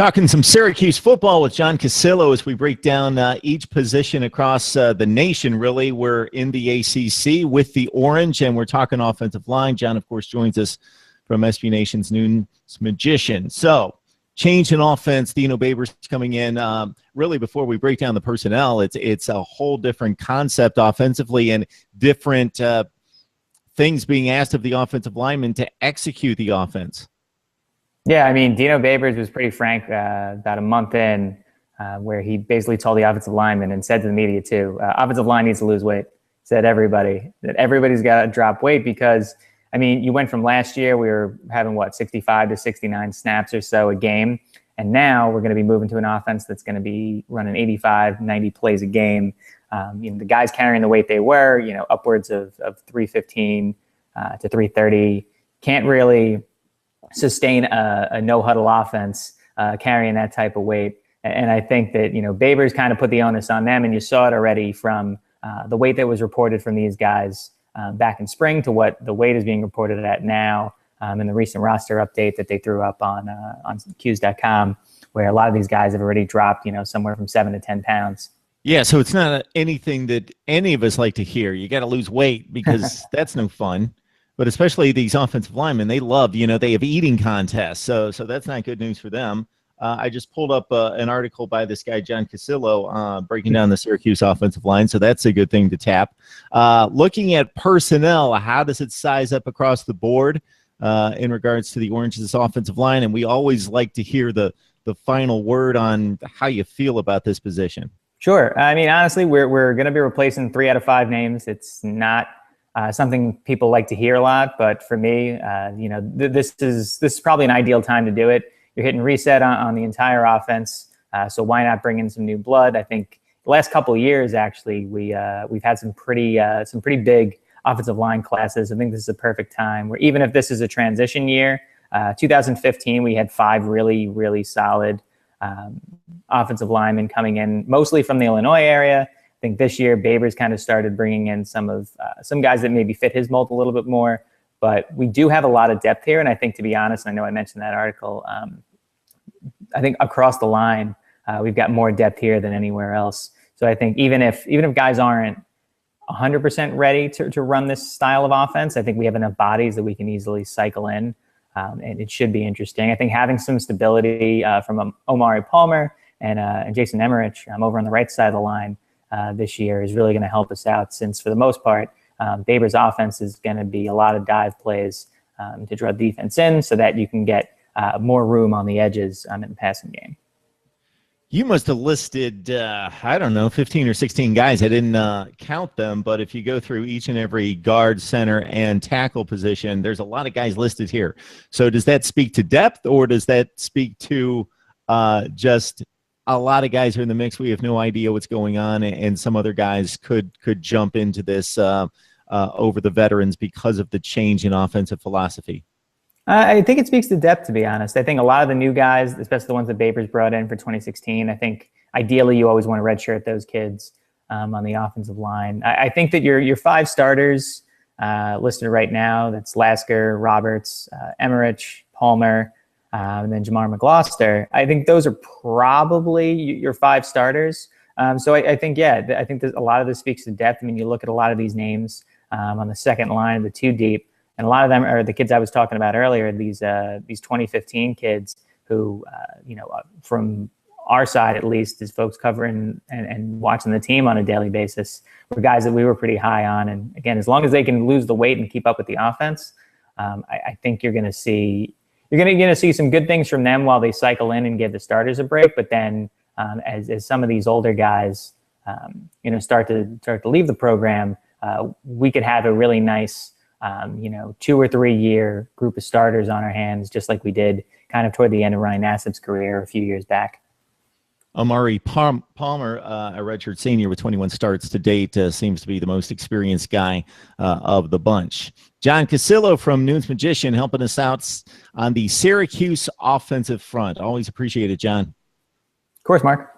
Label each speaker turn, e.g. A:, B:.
A: Talking some Syracuse football with John Casillo as we break down each position across the nation, really. We're in the ACC with the Orange, and we're talking offensive line. John, of course, joins us from SB Nation's News Magician. So, change in offense, Dino Babers coming in. Really, before we break down the personnel, it's a whole different concept offensively and different things being asked of the offensive linemen to execute the offense.
B: Yeah, I mean, Dino Babers was pretty frank about a month in where he basically told the offensive lineman and said to the media too, offensive line needs to lose weight. Said that everybody's got to drop weight because, I mean, you went from last year, we were having, 65 to 69 snaps or so a game. And now we're going to be moving to an offense that's going to be running 85, 90 plays a game. The guys carrying the weight they were, upwards of 315 to 330, can't really sustain a no-huddle offense carrying that type of weight. And I think that, Babers kind of put the onus on them, and you saw it already from the weight that was reported from these guys back in spring to what the weight is being reported at now in the recent roster update that they threw up on Qs.com, where a lot of these guys have already dropped, somewhere from 7 to 10 pounds.
A: Yeah, so it's not anything that any of us like to hear. You got to lose weight because that's no fun. But especially these offensive linemen, they love, they have eating contests. So that's not good news for them. I just pulled up an article by this guy, John Casillo, breaking down the Syracuse offensive line. So that's a good thing to tap. Looking at personnel, how does it size up across the board in regards to the Orange's offensive line? And we always like to hear the final word on how you feel about this position. Sure.
B: I mean, honestly, we're going to be replacing 3 out of 5 names. It's not something people like to hear a lot, but for me, this is probably an ideal time to do it. You're hitting reset on the entire offense, so why not bring in some new blood? I think the last couple of years, actually, we've had some pretty big offensive line classes. I think this is a perfect time where even if this is a transition year, 2015 we had 5 really, really solid offensive linemen coming in, mostly from the Illinois area. I think this year Babers kind of started bringing in some guys that maybe fit his mold a little bit more, but we do have a lot of depth here. And I think, to be honest, I know I mentioned that article, I think across the line, we've got more depth here than anywhere else. So I think even if guys aren't 100% ready to run this style of offense, I think we have enough bodies that we can easily cycle in, and it should be interesting. I think having some stability from Omari Palmer and Jason Emerich over on the right side of the line this year is really going to help us out, since for the most part, Babers' offense is going to be a lot of dive plays to draw defense in so that you can get more room on the edges in the passing game.
A: You must have listed, 15 or 16 guys. I didn't count them, but if you go through each and every guard, center, and tackle position, there's a lot of guys listed here. So does that speak to depth, or does that speak to just a lot of guys are in the mix? We have no idea what's going on, and some other guys could jump into this over the veterans because of the change in offensive philosophy.
B: I think it speaks to depth, to be honest. I think a lot of the new guys, especially the ones that Babers brought in for 2016, I think ideally you always want to redshirt those kids on the offensive line. I think that your 5 starters listed right now, that's Lasker, Roberts, Emerich, Palmer, and then Jamar McGloster, I think those are probably your 5 starters. So I think that a lot of this speaks to depth. I mean, you look at a lot of these names on the second line, the 2 deep, and a lot of them are the kids I was talking about earlier, these 2015 kids who, from our side at least, as folks covering and watching the team on a daily basis, were guys that we were pretty high on. And again, as long as they can lose the weight and keep up with the offense, I think you're going to see some good things from them while they cycle in and give the starters a break. But then as some of these older guys, start to leave the program, we could have a really nice, 2 or 3 year group of starters on our hands, just like we did kind of toward the end of Ryan Nassib's career a few years back.
A: Omari Palmer, a redshirt senior with 21 starts to date, seems to be the most experienced guy of the bunch. John Casillo from News Magician helping us out on the Syracuse offensive front. Always appreciate it, John.
B: Of course, Mark.